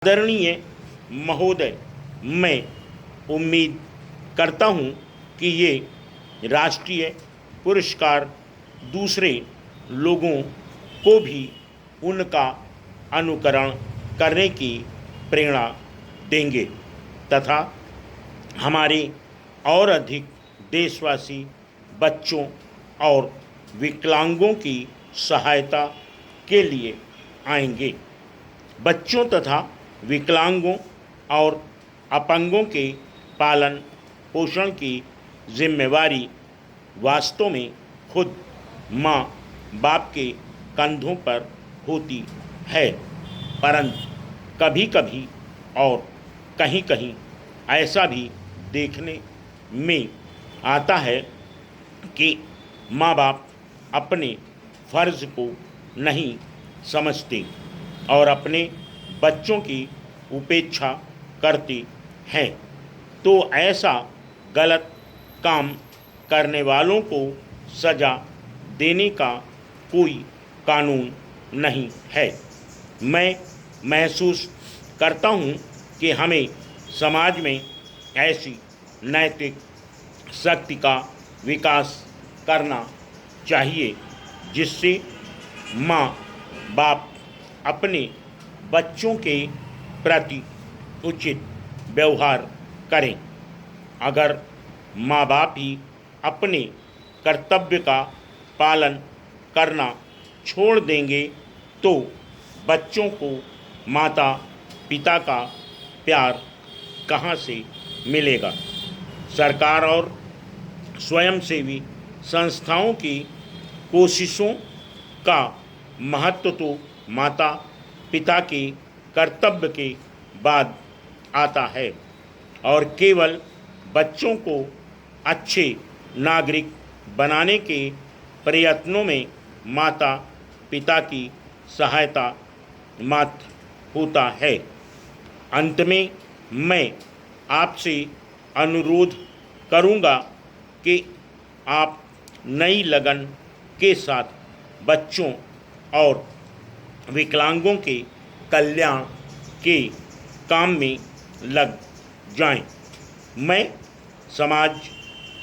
आदरणीय महोदय, मैं उम्मीद करता हूं कि ये राष्ट्रीय पुरस्कार दूसरे लोगों को भी उनका अनुकरण करने की प्रेरणा देंगे तथा हमारे और अधिक देशवासी बच्चों और विकलांगों की सहायता के लिए आएंगे। बच्चों तथा विकलांगों और अपंगों के पालन पोषण की जिम्मेवारी वास्तव में खुद माँ बाप के कंधों पर होती है, परंतु कभी कभी और कहीं कहीं ऐसा भी देखने में आता है कि माँ बाप अपने फर्ज को नहीं समझते और अपने बच्चों की उपेक्षा करते हैं, तो ऐसा गलत काम करने वालों को सज़ा देने का कोई कानून नहीं है। मैं महसूस करता हूँ कि हमें समाज में ऐसी नैतिक शक्ति का विकास करना चाहिए जिससे माँ बाप अपने बच्चों के प्रति उचित व्यवहार करें। अगर माँ बाप ही अपने कर्तव्य का पालन करना छोड़ देंगे तो बच्चों को माता पिता का प्यार कहाँ से मिलेगा। सरकार और स्वयंसेवी संस्थाओं की कोशिशों का महत्व तो माता पिता के कर्तव्य के बाद आता है और केवल बच्चों को अच्छे नागरिक बनाने के प्रयत्नों में माता पिता की सहायता मात्र होता है। अंत में मैं आपसे अनुरोध करूंगा कि आप नई लगन के साथ बच्चों और विकलांगों के कल्याण के काम में लग जाएं। मैं समाज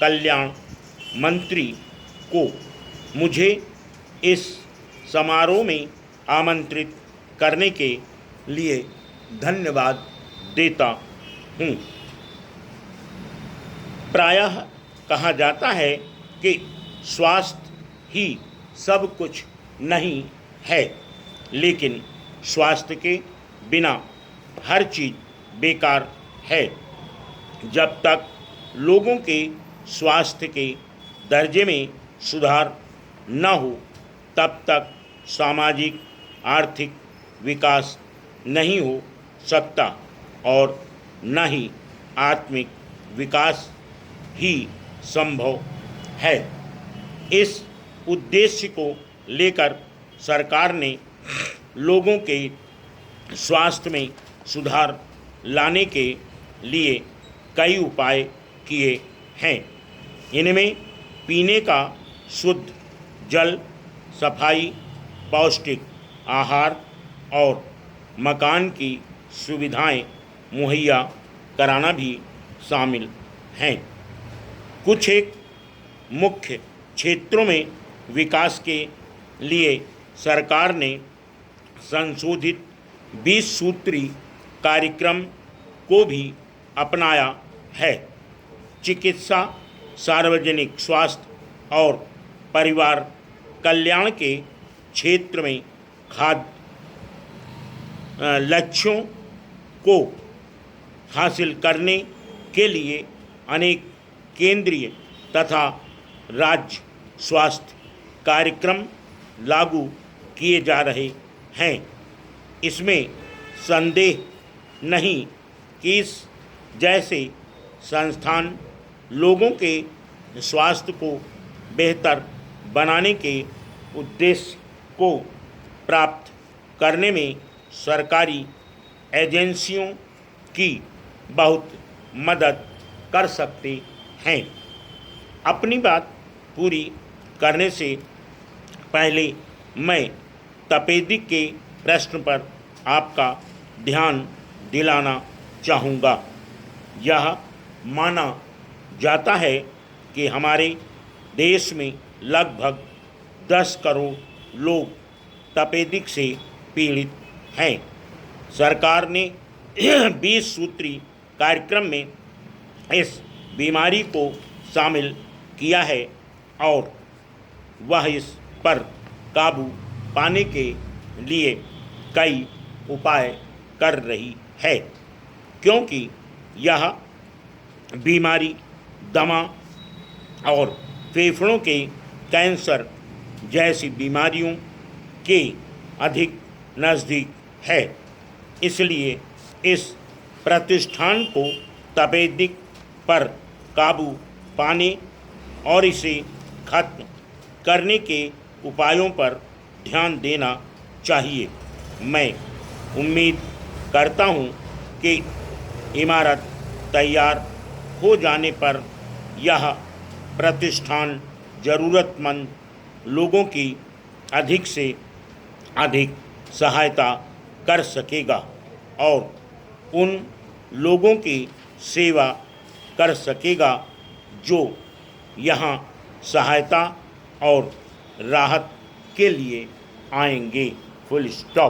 कल्याण मंत्री को मुझे इस समारोह में आमंत्रित करने के लिए धन्यवाद देता हूँ। प्रायः कहा जाता है कि स्वास्थ्य ही सब कुछ नहीं है, लेकिन स्वास्थ्य के बिना हर चीज़ बेकार है। जब तक लोगों के स्वास्थ्य के दर्जे में सुधार न हो तब तक सामाजिक आर्थिक विकास नहीं हो सकता और न ही आत्मिक विकास ही संभव है। इस उद्देश्य को लेकर सरकार ने लोगों के स्वास्थ्य में सुधार लाने के लिए कई उपाय किए हैं। इनमें पीने का शुद्ध जल, सफाई, पौष्टिक आहार और मकान की सुविधाएं मुहैया कराना भी शामिल हैं। कुछ एक मुख्य क्षेत्रों में विकास के लिए सरकार ने संशोधित 20 सूत्री कार्यक्रम को भी अपनाया है। चिकित्सा, सार्वजनिक स्वास्थ्य और परिवार कल्याण के क्षेत्र में खाद्य लक्ष्यों को हासिल करने के लिए अनेक केंद्रीय तथा राज्य स्वास्थ्य कार्यक्रम लागू किए जा रहे हैं। इसमें संदेह नहीं कि इस जैसे संस्थान लोगों के स्वास्थ्य को बेहतर बनाने के उद्देश्य को प्राप्त करने में सरकारी एजेंसियों की बहुत मदद कर सकते हैं। अपनी बात पूरी करने से पहले मैं तपेदिक के प्रश्न पर आपका ध्यान दिलाना चाहूँगा। यह माना जाता है कि हमारे देश में लगभग 10 करोड़ लोग तपेदिक से पीड़ित हैं। सरकार ने 20 सूत्री कार्यक्रम में इस बीमारी को शामिल किया है और वह इस पर काबू पाने के लिए कई उपाय कर रही है, क्योंकि यह बीमारी दमा और फेफड़ों के कैंसर जैसी बीमारियों के अधिक नज़दीक है। इसलिए इस प्रतिष्ठान को तपेदिक पर काबू पाने और इसे खत्म करने के उपायों पर ध्यान देना चाहिए। मैं उम्मीद करता हूँ कि इमारत तैयार हो जाने पर यह प्रतिष्ठान ज़रूरतमंद लोगों की अधिक से अधिक सहायता कर सकेगा और उन लोगों की सेवा कर सकेगा जो यहाँ सहायता और राहत के लिए आएंगे। Full stop.